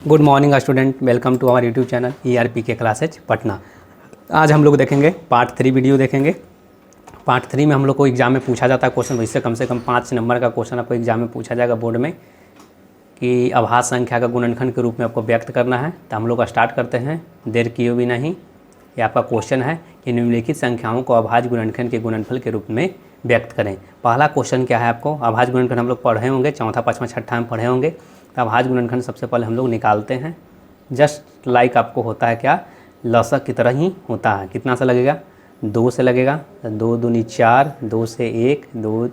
Good morning student, welcome to our YouTube channel ERP के classes Patna. आज हम लोग देखेंगे पार्ट 3 वीडियो देखेंगे। पार्ट 3 में हम लोग को एग्जाम में पूछा जाता है क्वेश्चन, वैसे कम से कम 5 नंबर का क्वेश्चन आपको एग्जाम में पूछा जाएगा बोर्ड में कि अभाज्य संख्या का गुणनखंड के रूप में आपको व्यक्त करना है। तो हम लोग स्टार्ट करते हैं देर किए भी नहीं। ये आपका क्वेश्चन है कि निम्नलिखित संख्याओं को अभाज्य गुणनखंड के गुणनफल के रूप में व्यक्त करें। पहला क्वेश्चन क्या है, आपको अभाज्य गुणनखंड हम लोग पढ़े होंगे, चौथा पाँचवा छठा में पढ़े होंगे। तो अभाज्य गुणनखंड सबसे पहले हम लोग निकालते हैं। जस्ट लाइक आपको होता है क्या, लसक की तरह ही होता है। कितना से लगेगा, 2 से लगेगा। 2 दूनी 4, 2 से 1, 2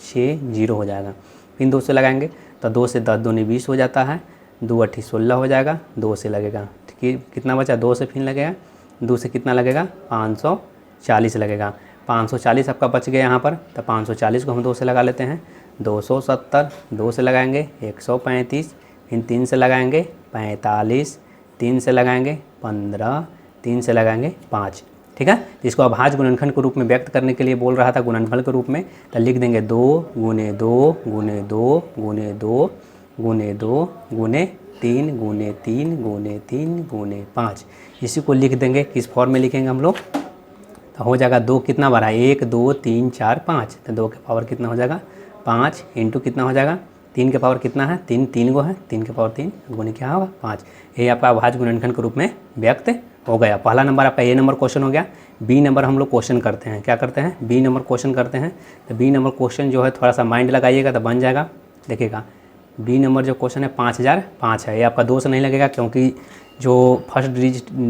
6 0 हो जाएगा। फिर 2 से लगाएंगे तो 2 से 10 दूनी 20 हो जाता है। 2 8 16 हो जाएगा। 2 से लगेगा, ठीक है। कितना बचा, 2 से फिर लगेगा। 2 से कितना लगेगा, 540 लगेगा। 540 आपका बच गया यहाँ पर। तो 540 को हम 2 से लगा लेते हैं। 270, 2 से लगाएंगे 135, फिर 3 से लगाएंगे 45, 3 से लगाएंगे 15, 3 से लगाएंगे 5, ठीक है। इसको अभाज्य गुणनखंड के रूप में व्यक्त करने के लिए बोल रहा था, गुणनफल के रूप में। तो लिख देंगे 2 गुने 2 गुने 2 गुने 2 गुने 2 गुने 3 गुने 3 गुने 3 गुने 5। इसी को लिख देंगे, किस फॉर्म में लिखेंगे हम लोग, तो हो जाएगा 2 कितना बार है, 1 2 3 4 5। तो 2 के पावर कितना हो जाएगा, 5 इंटू कितना हो जाएगा, 3 के पावर कितना है, 3 3 गो है, 3 के पावर 3 गुने क्या होगा 5। ये आपका अभाज्य गुणनखंड के रूप में व्यक्त हो गया। पहला नंबर आपका ए नंबर क्वेश्चन हो गया। बी नंबर हम लोग क्वेश्चन करते हैं, क्या करते हैं, बी नंबर क्वेश्चन करते हैं। तो बी नंबर क्वेश्चन जो है थोड़ा सा माइंड लगाइएगा तो बन जाएगा। देखिएगा बी नंबर जो क्वेश्चन है 5005 है। ये आपका 2 से नहीं लगेगा क्योंकि जो फर्स्ट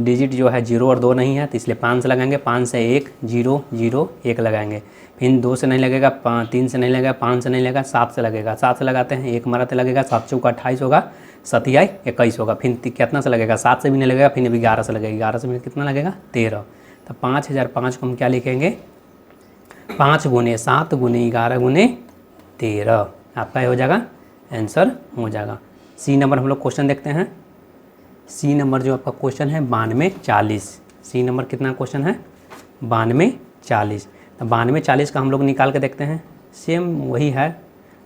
डिजिट जो है 0 और 2 नहीं है, तो इसलिए 5 से लगाएंगे। 5 से 1 0 0 1 लगाएंगे। फिर 2 से नहीं लगेगा, 3 से नहीं लगेगा, 5 से नहीं लगेगा, 7 से लगेगा। 7 से लगाते हैं, 1 मराते लगेगा, 7 चौका 28 होगा, 7 21 होगा। फिर कितना से लगेगा, 7 से भी नहीं लगेगा, फिर अभी 11 से लगेगा। 11 से भी कितना लगेगा, 13। तो 5005 को हम क्या लिखेंगे, 5 गुने 7 गुने 11 गुने 13। आपका ये हो जाएगा, आंसर हो जाएगा। सी नंबर हम लोग क्वेश्चन देखते हैं। सी नंबर जो आपका क्वेश्चन है 9240। सी नंबर कितना क्वेश्चन है, 9240। तो 9240 का हम लोग निकाल के देखते हैं। सेम वही है,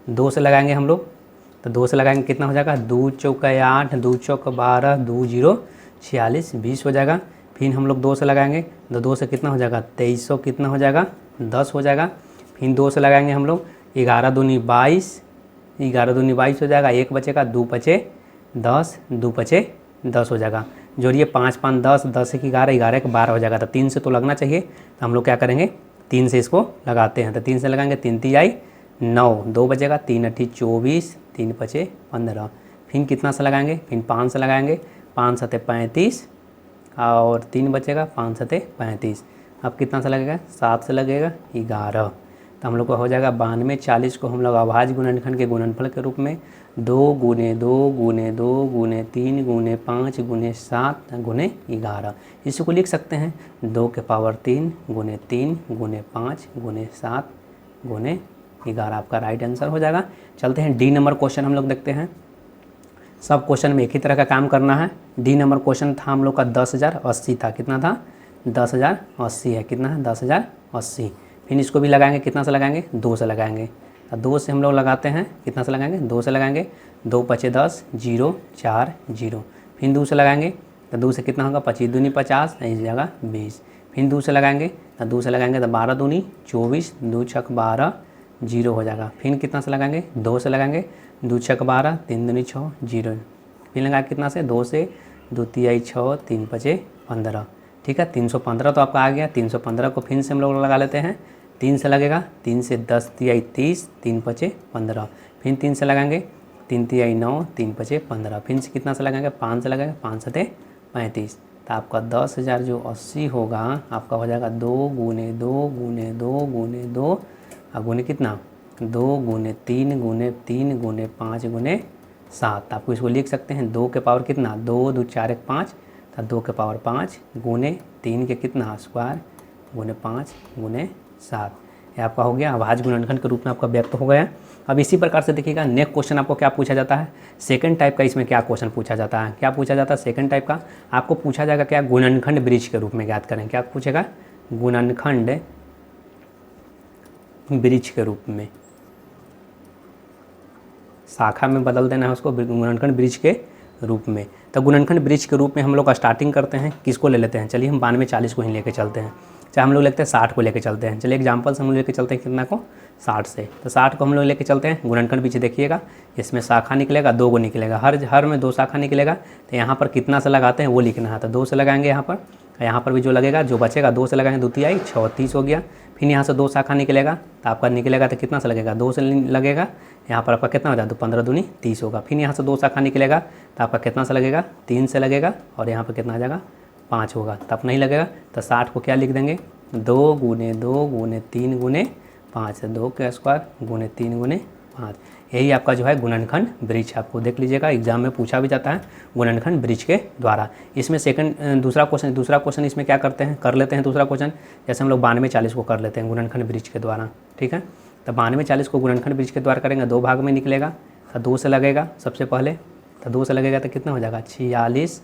2 से लगाएंगे हम लोग। तो 2 से लगाएंगे कितना हो जाएगा, 2 चौका 8, 2 चौका 12, 2 0 46 20 हो जाएगा। फिर हम लोग 2 से लगाएंगे तो 2 से कितना हो जाएगा, 2300 कितना हो जाएगा, 10 हो जाएगा। फिर 2 से लगाएंगे हम लोग 11 दूनी 22, 11 दूनी 22 हो जाएगा। 1 बचेगा, 2 बचे 10, 2 बचे 10 हो जाएगा। जोड़िए 5 5 10, 10 1 11, 11 1 12 हो जाएगा। तो 3 से तो लगना चाहिए, तो हम लोग क्या करेंगे, 3 से इसको लगाते हैं। तो 3 से लगाएंगे, 3 3 आई 9, 2 बचेगा, 3 8 24, 3 बचे 15। फिर कितना से लगाएंगे, फिर 5 से लगाएंगे, 5 7 35 और 3 बचेगा, 5 7 35। अब कितना से लगेगा, 7 से लगेगा 11। तो हम लोग को हो जाएगा 9240 को हम लोग अभाज्य गुणनखंड के गुणनफल के रूप में 2 गुने 2 गुने 2 गुने 3 गुने 5 गुने 7 गुने 11 इसको लिख सकते हैं। 2 के पावर 3 गुने 3 गुने 5 गुने 7 गुने 11 आपका राइट आंसर हो जाएगा। चलते हैं डी नंबर क्वेश्चन हम लोग देखते हैं। सब क्वेश्चन में एक ही तरह का काम करना है। डी नंबर क्वेश्चन था हम लोग का 10,080 था। कितना था, 10,080 है। कितना है, 10,080। फिर इसको भी लगाएंगे, कितना से लगाएंगे, 2 से लगाएंगे। तो 2 से हम लोग लगाते हैं, कितना से लगाएंगे, 2 से लगाएंगे। 2 पचे 10 0 4 0। फिर 2 से लगाएंगे तो 2 से कितना होगा, 25 दूनी 50, इस जगह 20। फिर 2 से लगाएंगे तो 2 से लगाएंगे तो 12 दूनी 24, 2 छक 12 0 हो जाएगा। फिर कितना से लगाएंगे, 2 से लगाएंगे, 2 छक 12, 3 दूनी 6 0। फिर लगाए कितना से, 2 से, 2 तिहाई 6, 3 पचे 15, ठीक है। 315 तो आपका आ गया। 315 को फिर से हम लोग लगा लेते हैं। 3 से लगेगा, 3 से 10 तिहाई 30, 3 पचे 15। फिर 3 से लगाएंगे, 3 तिहाई 9, 3 पचे 15। फिर से कितना से लगाएंगे, 5 से लगाएंगे, 5 सते 35। तो आपका 10,000 जो 80 होगा आपका हो जाएगा 2 गुने 2 गुने 2 गुने 2 और गुने कितना, 2 गुने 3 गुने 3 गुने 5 गुने 7। आपको इसको लिख सकते हैं 2 के पावर कितना, 2 2 4 1 5। तो 2 के पावर 5 गुने 3 के कितना स्क्वायर गुने 5 गुने 7। ये आपका हो गया अभाज्य गुणनखंड के रूप में आपका व्यक्त हो गया। अब इसी प्रकार से देखिएगा नेक्स्ट क्वेश्चन आपको क्या पूछा जाता है, सेकंड टाइप का। इसमें क्या क्वेश्चन पूछा जाता है, क्या पूछा जाता है सेकंड टाइप का, आपको पूछा जाएगा क्या, गुणनखंड ब्रिज के रूप में ज्ञात करें। क्या पूछेगा, गुणनखंड ब्रिज के रूप में, शाखा में बदल देना है उसको, गुणनखंड ब्रिज के रूप में। तो गुणनखंड ब्रिज के रूप में हम लोग स्टार्टिंग करते हैं, किसको ले लेते हैं, चलिए हम 92 40 को ही लेके चलते हैं, चाहे हम लोग लेते हैं 60 को लेके चलते हैं। चलिए एग्जाम्पल से हम लोग लेके चलते हैं कितना को, 60 से। तो 60 को हम लोग लेके चलते हैं, गुणनखंड ब्रिज देखिएगा, इसमें शाखा निकलेगा, 2 को निकलेगा, हर में 2 शाखा निकलेगा। तो यहाँ पर कितना से लगाते हैं वो लिखना है, तो 2 से लगाएंगे यहाँ पर भी जो लगेगा, जो बचेगा 2 से लगाएंगे, 2 तिहाई 6 30 हो गया। फिर यहाँ से 2 शाखा निकलेगा, तो आपका निकलेगा तो कितना से लगेगा, 2 से लगेगा, यहाँ पर आपका कितना हो जाए, तो 15 दूनी 30 होगा। फिर यहाँ से 2 शाखा निकलेगा, तो आपका कितना से लगेगा, 3 से लगेगा, और यहाँ पर कितना आ जाएगा, 5 होगा। तब नहीं लगेगा तो 60 को क्या लिख देंगे, 2 गुने 2 गुने 3 गुने 5, 2 के स्क्वायर गुने 3 गुने 5। यही आपका जो है गुणनखंड ब्रिज, आपको देख लीजिएगा एग्जाम में पूछा भी जाता है गुणनखंड ब्रिज के द्वारा। इसमें दूसरा क्वेश्चन इसमें क्या करते हैं, कर लेते हैं दूसरा क्वेश्चन, जैसे हम लोग 92 40 को कर लेते हैं गुणनखंड ब्रिज के द्वारा, ठीक है। तो 92 40 को गुणनखंड ब्रिज के द्वारा करेंगे, 2 भाग में निकलेगा, तो 2 से लगेगा सबसे पहले, तो 2 से लगेगा तो कितना हो जाएगा, 46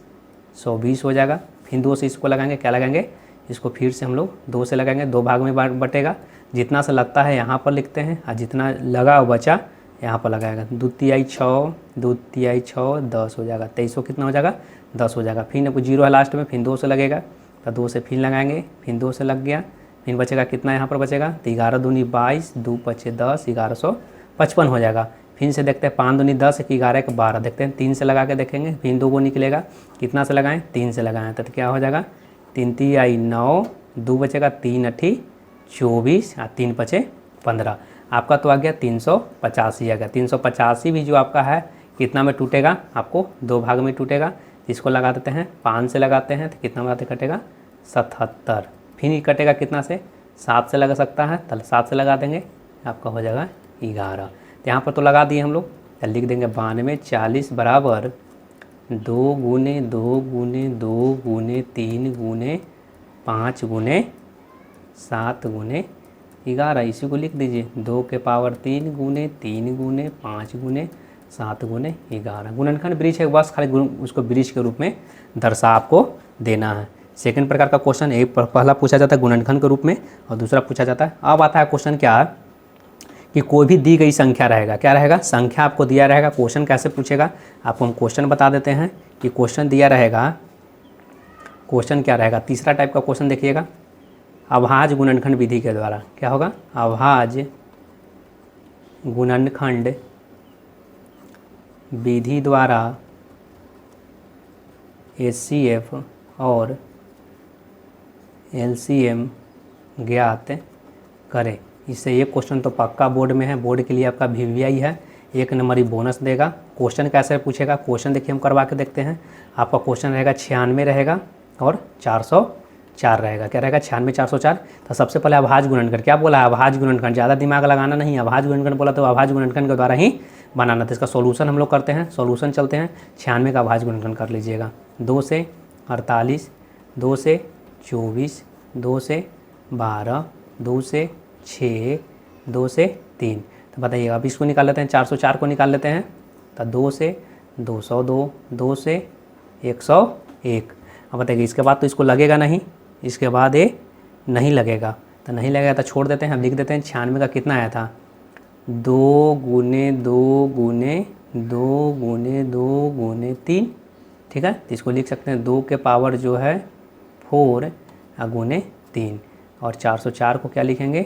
120 हो जाएगा। फिर 2 से इसको लगाएंगे, क्या लगाएंगे, इसको फिर से हम लोग 2 से लगाएंगे, 2 भाग में बटेगा, जितना से लगता है यहाँ पर लिखते हैं, और जितना लगा बचा यहाँ पर लगाएगा, 2 तिहाई 6 2 तिहाई 6 10 हो जाएगा, 23 कितना हो जाएगा, 10 हो जाएगा। फिर 0 है लास्ट में, फिर 2 से लगेगा, तो 2 से फिर लगाएंगे, फिर 2 से लग गया, फिर बचेगा कितना यहाँ पर बचेगा, तो 11 दूनी 22 2 5 10 1155 हो जाएगा। फिर से देखते हैं 5 दूनी 10 11 1 12, देखते हैं 3 से लगा के देखेंगे, फिर 2 को निकलेगा, कितना से लगाएं, 3 से लगाएं, तो क्या हो जाएगा, 3 तिहाई 9 2 बचेगा, 3 8 24 और 3 5 15, आपका तो आ गया 385 आ गया। 385 भी जो आपका है कितना में टूटेगा, आपको 2 भाग में टूटेगा। इसको लगा देते हैं, 5 से लगाते हैं तो कितना बात कटेगा, 77। फिर कटेगा कितना से, 7 से लगा सकता है, तो 7 से लगा देंगे, आपका हो जाएगा 11। तो यहाँ पर तो लगा दिए हम लोग, तो लिख देंगे 92 40 बराबर 2 गुने 2 गुने 2 गुने 3 गुने 5 गुने 7 गुने 11, इसी को लिख दीजिए, 2 के पावर 3 गुने 3 गुने 5 गुने 7 गुने 11। गुणनखंड ब्रिज है, बस खाली उसको ब्रिज के रूप में दर्शा आपको देना है। सेकंड प्रकार का क्वेश्चन, एक पहला पूछा जाता है गुणनखंड के रूप में, और दूसरा पूछा जाता है, अब आता है क्वेश्चन क्या है कि कोई भी दी गई संख्या रहेगा, क्या रहेगा, संख्या आपको दिया रहेगा। क्वेश्चन कैसे पूछेगा, आपको हम क्वेश्चन बता देते हैं कि क्वेश्चन दिया रहेगा, क्वेश्चन क्या रहेगा, तीसरा टाइप का क्वेश्चन देखिएगा, अभाज्य गुणनखंड विधि के द्वारा, क्या होगा, अभाज्य गुणनखंड विधि द्वारा HCF और LCM ज्ञात करें। इससे ये क्वेश्चन तो पक्का बोर्ड में है, बोर्ड के लिए आपका VVI है, 1 नंबर ही बोनस देगा। क्वेश्चन कैसे पूछेगा, क्वेश्चन देखिए हम करवा के देखते हैं। आपका क्वेश्चन रहेगा 96 रहेगा और 404 रहेगा, क्या रहेगा, 96 404। तो सबसे पहले अभाज्य गुणनखंड, क्या बोला है, अभाज्य गुणनखंड, ज़्यादा दिमाग लगाना नहीं, अभाज्य गुणनखंड बोला तो अभाज्य गुणनखंड के द्वारा ही बनाना। तो इसका सॉल्यूशन हम लोग करते हैं, सॉल्यूशन चलते हैं, 96 का अभाज्य गुणनखंड कर लीजिएगा, 2 से 48 2 से 24 2 से 12 2 से 6 2 से 3। तो बताइए, अब इसको निकाल लेते हैं, 404 को निकाल लेते हैं, तो 2 से 202 2 से 101। अब बताइए इसके बाद तो इसको लगेगा नहीं, इसके बाद ये नहीं लगेगा, तो नहीं लगेगा तो छोड़ देते हैं। हम लिख देते हैं 96 का कितना आया था, 2 गुने 2 गुने 2 गुने 2 गुने 3, ठीक है। तो इसको लिख सकते हैं 2 के पावर जो है 4 गुने 3, और 404 को क्या लिखेंगे,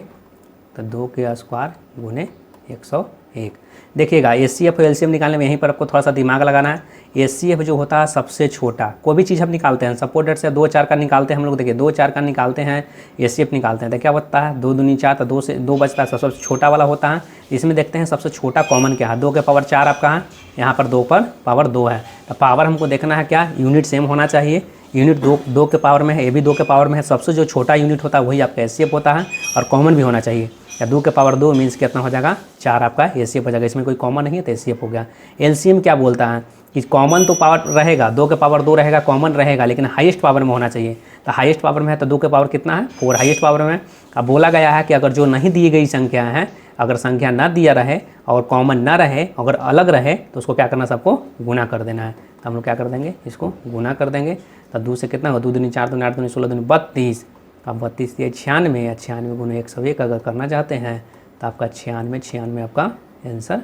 तो 2 के स्क्वायर गुने 101। देखिएगा HCF और LCM निकालने में यहीं पर आपको थोड़ा सा दिमाग लगाना है। HCF जो होता है सबसे छोटा, कोई भी चीज़ हम निकालते हैं, सपोज डेट से 2 4 का निकालते हैं हम लोग, देखिए 2 4 का निकालते हैं, HCF निकालते हैं, तो क्या बचता है, 2 दूनी 4, तो 2 से 2 बचता है, सबसे छोटा वाला होता है। इसमें देखते हैं सबसे छोटा कॉमन क्या है, 2 के पावर 4 आपका है, यहाँ पर 2 पर पावर 2 है, तो पावर हमको देखना है क्या, यूनिट सेम होना चाहिए, यूनिट 2 के पावर में है, ये भी 2 के पावर में है, सबसे जो छोटा यूनिट होता है वही आपका HCF होता है, और कॉमन भी होना चाहिए। या 2 के पावर 2 मीन्स कितना हो जाएगा, 4 आपका HCF हो जाएगा, इसमें कोई कॉमन नहीं है तो HCF हो गया। LCM क्या बोलता है कि कॉमन तो पावर रहेगा, 2 के पावर 2 रहेगा, कॉमन रहेगा, लेकिन हाईएस्ट पावर में होना चाहिए। तो हाईएस्ट पावर में है तो 2 के पावर कितना है, 4 हाईएस्ट पावर में। अब बोला गया है कि अगर जो नहीं दी गई संख्या है, अगर संख्या ना दिया रहे और कॉमन ना रहे, अगर अलग रहे, तो उसको क्या करना, सबको गुना कर देना है। तो हम लोग क्या कर देंगे, इसको गुना कर देंगे। तो 2 से कितना होगा, 2 दूनी 4 दूनी 8 दूनी 16 दूनी 32, अब 32 ये 96, 96 गुना 101 अगर करना चाहते हैं तो आपका 96 आपका आंसर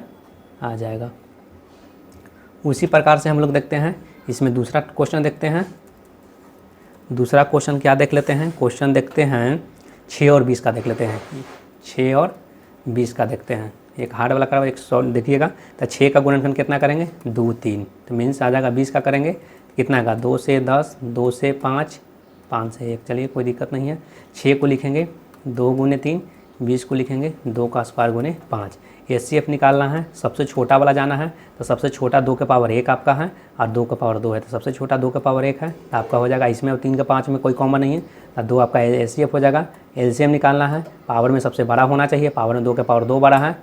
आ जाएगा। उसी प्रकार से हम लोग देखते हैं इसमें दूसरा क्वेश्चन देखते हैं। दूसरा क्वेश्चन क्या देख लेते हैं, क्वेश्चन देखते हैं 6 और 20 का देख लेते हैं। 6 और 20 का देखते हैं, एक हार्ड वाला करा, एक सॉल्व देखिएगा। तो 6 का गुणनखंड कितना करेंगे, 2 3, तो मीन्स आ जाएगा 20 का करेंगे कितना का, 2 से 10, 2 से 5, 5 से 1, चलिए कोई दिक्कत नहीं है। 6 को लिखेंगे 2 गुने 3, 20 को लिखेंगे 2 का स्क्वायर गुने 5। HCF निकालना है, सबसे छोटा वाला जाना है, तो सबसे छोटा 2 के पावर 1 आपका है और 2 का पावर 2 है, तो सबसे छोटा 2 के पावर 1 है, तो आपका हो जाएगा इसमें। और 3 के 5 में कोई कॉमन नहीं है, तो 2 आपका HCF हो जाएगा। LCM निकालना है, पावर में सबसे बड़ा होना चाहिए, पावर में 2 के पावर 2 बड़ा है,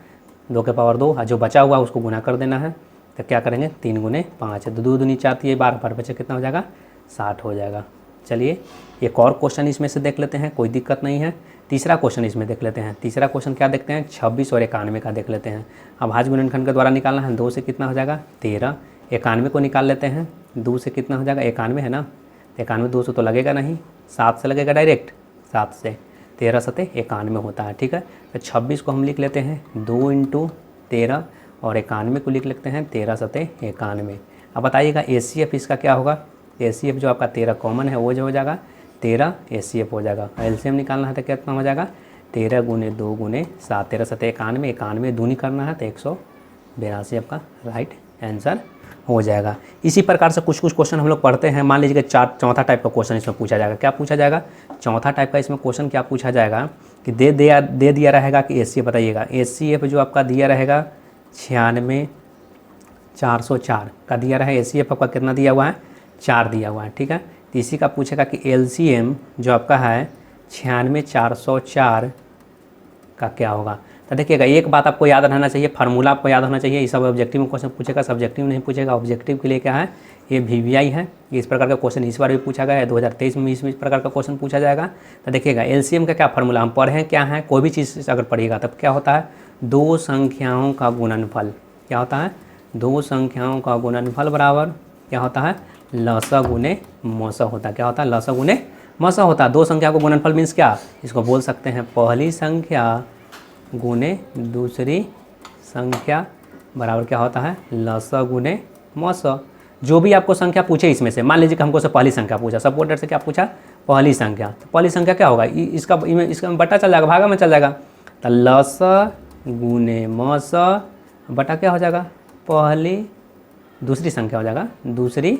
2 के पावर 2, और जो बचा हुआ उसको गुना कर देना है, तो क्या करेंगे 3 गुने 5 है, तो 2 दूनी 4, 12 बचे कितना हो जाएगा, 60 हो जाएगा। चलिए एक और क्वेश्चन इसमें से देख लेते हैं, कोई दिक्कत नहीं है। तीसरा क्वेश्चन इसमें देख लेते हैं। तीसरा क्वेश्चन क्या देखते हैं, 26 और 91 का देख लेते हैं। अब भाज्य गुणनखंड के द्वारा निकालना है, 2 से कितना हो जाएगा 13, 91 को निकाल लेते हैं, 2 से कितना हो जाएगा 91 है ना, 91 2 से तो लगेगा नहीं, 7 से लगेगा डायरेक्ट, 7 से 13 सते 91 होता है, ठीक है। तो 26 को हम लिख लेते हैं 2 × 13 और 91 को लिख लेते हैं 13 सते 91। अब बताइएगा HCF इसका क्या होगा, HCF जो आपका 13 कॉमन है वो जो हो जाएगा 13 HCF हो जाएगा। LCM निकालना है तो कितना हो जाएगा 13 गुने 2 गुने 7, 13 सते 91, 91 दूनी करना है तो 182 आपका राइट आंसर हो जाएगा। इसी प्रकार से कुछ कुछ क्वेश्चन हम लोग पढ़ते हैं। मान लीजिए कि चौथा टाइप का क्वेश्चन इसमें पूछा जाएगा। क्या पूछा जाएगा, चौथा टाइप का इसमें क्वेश्चन क्या पूछा जाएगा कि दे दिया रहेगा कि HCF बताइएगा। HCF जो आपका दिया रहेगा 96,404 का दिया रहा HCF आपका कितना दिया हुआ है, 4 दिया हुआ है, ठीक है। तो इसी का पूछेगा कि LCM जो आपका है 96,404 का क्या होगा। तो देखिएगा एक बात आपको याद रहना चाहिए, फार्मूला आपको याद होना चाहिए। ये सब ऑब्जेक्टिव में क्वेश्चन पूछेगा, सब्जेक्टिव नहीं पूछेगा। ऑब्जेक्टिव के लिए क्या है, ये VVI है। इस प्रकार का क्वेश्चन इस बार भी पूछा गया है, 2023 में इस प्रकार का क्वेश्चन पूछा जाएगा। तो देखिएगा LCM का क्या फार्मूला हम पढ़ें क्या है, कोई भी चीज़ अगर पढ़िएगा तब क्या होता है, 2 संख्याओं का गुणनफल। क्या होता है, 2 संख्याओं का गुणनफल बराबर क्या होता है, लसा गुने मौसा होता है। क्या होता है, लसा गुने मौसा होता है। 2 संख्या को गुणनफल मीन्स क्या, इसको बोल सकते हैं पहली संख्या गुने दूसरी संख्या बराबर क्या होता है, लसा गुने मौसा। जो भी आपको संख्या पूछे इसमें से, मान लीजिए कि हमको से पहली संख्या पूछा, सपोर्टर से क्या पूछा, पहली संख्या, तो पहली संख्या क्या होगा, इसका बटा चल जाएगा, भागा में चल जाएगा, तो लसा गुने मौसा बटा क्या हो जाएगा, पहली दूसरी संख्या हो जाएगा, दूसरी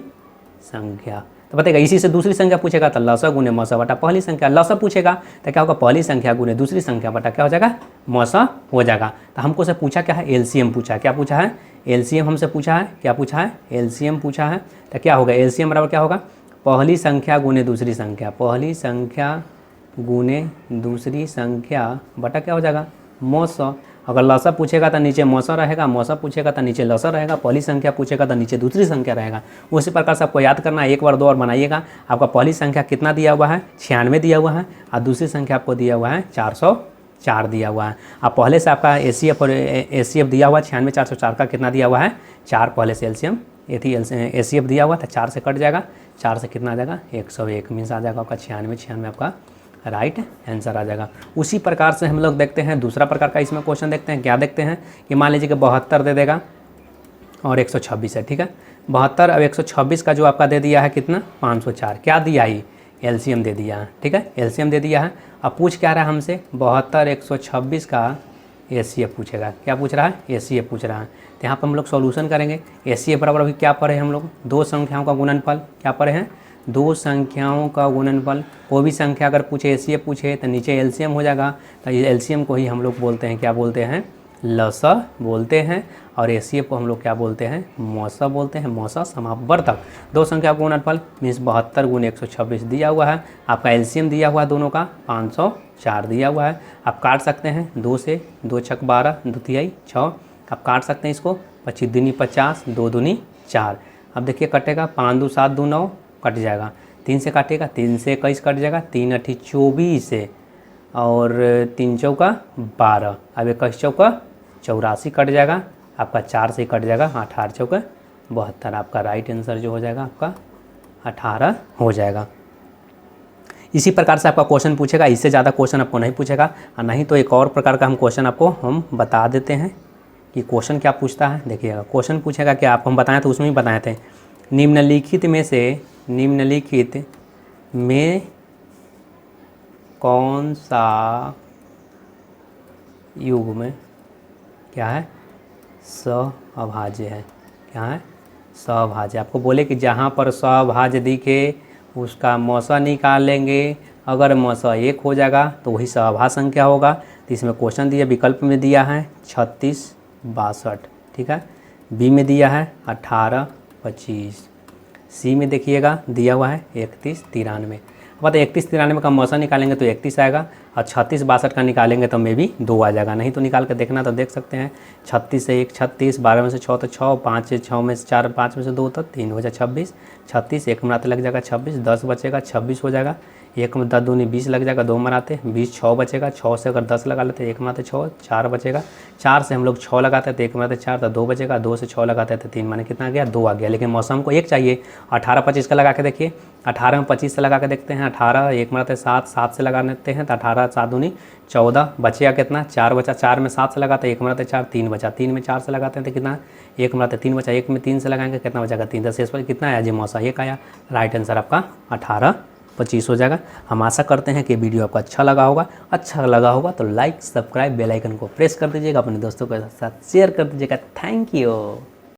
संख्या। तो बताइएगा इसी से दूसरी संख्या पूछेगा तो लसा गुने मौसा बटा पहली संख्या। लसा पूछेगा तो क्या होगा, पहली संख्या गुने दूसरी संख्या बटा क्या हो जाएगा, मौसा हो जाएगा। तो हमको से पूछा क्या है, LCM पूछा है। क्या पूछा है, LCM हमसे पूछा है। क्या पूछा है, LCM पूछा है। तो क्या होगा, LCM बराबर क्या होगा, पहली संख्या गुने दूसरी संख्या, पहली संख्या गुने दूसरी संख्या बटा क्या हो जाएगा, मौसा। अगर लसा पूछेगा तो नीचे मौसा रहेगा, मौसा पूछेगा तो नीचे लसा रहेगा, पहली संख्या पूछेगा तो नीचे दूसरी संख्या रहेगा। उसी प्रकार से आपको याद करना है, एक बार 2 और बनाइएगा। आपका पहली संख्या कितना दिया हुआ है, 96 दिया हुआ है, और दूसरी संख्या आपको दिया हुआ है 404 दिया हुआ है। अब पहले से आपका HCF दिया हुआ है 96,404 का कितना दिया हुआ है, 4 पहले से LCM HCF दिया हुआ था, 4 से कट जाएगा, 4 से कितना आ जाएगा 101 मीन्स आ जाएगा आपका 96 आपका राइट आंसर आ जाएगा। उसी प्रकार से हम लोग देखते हैं दूसरा प्रकार का इसमें क्वेश्चन देखते हैं। क्या देखते हैं कि मान लीजिए कि 72 दे देगा और 126 है, ठीक है। 72 और 126 का जो आपका दे दिया है कितना, 504। क्या दिया ही, LCM दे दिया है, ठीक है, LCM दे दिया है। अब पूछ क्या रहा है हमसे, 72 126 का HCF पूछेगा। क्या पूछ रहा है, HCF पूछ रहा है। तो यहाँ पर हम लोग सॉल्यूशन करेंगे। HCF बराबर अभी क्या पढ़े हम लोग, 2 संख्याओं का गुणनफल। क्या पढ़े हैं, 2 संख्याओं का गुणनफल। कोई भी संख्या अगर पूछे HCF पूछे तो नीचे LCM हो जाएगा। तो ये LCM को ही हम लोग बोलते हैं, क्या बोलते हैं, लसा बोलते हैं। और HCF को हम लोग क्या बोलते हैं, मौसा बोलते हैं, मौसा समापवर्तक। 2 संख्या का गुणनफल मीन्स 72 गुने 126 दिया हुआ है। आपका LCM दिया हुआ है दोनों का 504 दिया हुआ है। आप काट सकते हैं 2 से, 2 छक 12, 2 तिहाई 6। आप काट सकते हैं इसको, 25 दूनी 50, 2 दूनी 4। अब देखिए कटेगा, 5 2 7 2 9 कट जाएगा, 3 से काटेगा, 3 से 21 कट जाएगा, 3 8 24 से, और 3 चौका 12, अब 21 चौका 84 कट जाएगा, आपका 4 से कट जाएगा, 18 चौका 72। आपका राइट आंसर जो हो जाएगा आपका 18 हो जाएगा। इसी प्रकार से आपका क्वेश्चन पूछेगा, इससे ज़्यादा क्वेश्चन आपको नहीं पूछेगा। और नहीं तो एक और प्रकार का हम क्वेश्चन आपको हम बता देते हैं कि क्वेश्चन क्या पूछता है। देखिएगा क्वेश्चन पूछेगा कि आपको हम बताएं तो उसमें ही बताए थे, निम्नलिखित में कौन सा युग्म क्या है, सअभाज्य है। क्या है, सअभाज्य। आपको बोले कि जहाँ पर सअभाज्य दिखे उसका मौसा निकालेंगे, अगर मौसा 1 हो जाएगा तो वही सअभाज्य संख्या होगा। तो इसमें क्वेश्चन दिया, विकल्प में दिया है 36 62, ठीक है। बी में दिया है 18 25, सी में देखिएगा दिया हुआ है 31 93। अब 31 93 का मौसा निकालेंगे तो 31 आएगा, और 36 62 का निकालेंगे तो मे भी 2 आ जाएगा। नहीं तो निकाल कर देखना तो देख सकते हैं, 36 से 1 36, 12 में से 6 तो 6, 5 से 6 में से 4, 5 में से 2 तो 3 हो जाए 26, 36 1 मराते लग जाएगा 26, 10 बचेगा 26 हो जाएगा। 1 में 10 दूनी 20 लग जाएगा, 2 मराते 20, 6 बचेगा। 6 से अगर 10 लगा लेते 1 मराते 6, 4 बचेगा। 4 से हम लोग 6 लगाते हैं तो 1 मराते 4 तो 2 बचेगा। 2 से 6 लगाते हैं तो 3, माने कितना आ गया, 2 आ गया। लेकिन मौसम को 1 चाहिए। 18 25 का लगा के देखिए, 18 में 25 से लगा के देखते हैं। 18 1 मराते 7, 7 से लगा लेते हैं तो 18 7 दूनी 14, बचेगा कितना, 4 बचा। 4 में 7 से लगाते 1 मराते 4, 3 बचा। 3 में 4 से लगाते हैं तो कितना, 1 मराते 3 बचा। 1 में 3 से लगाएंगे कितना बचेगा, 3। तो शेष पर कितना आया जी, मौसा 1 आया। राइट आंसर आपका 18 25 हो जाएगा। हम आशा करते हैं कि वीडियो आपको अच्छा लगा होगा तो लाइक सब्सक्राइब बेल आइकन को प्रेस कर दीजिएगा, अपने दोस्तों के साथ शेयर कर दीजिएगा। Thank you.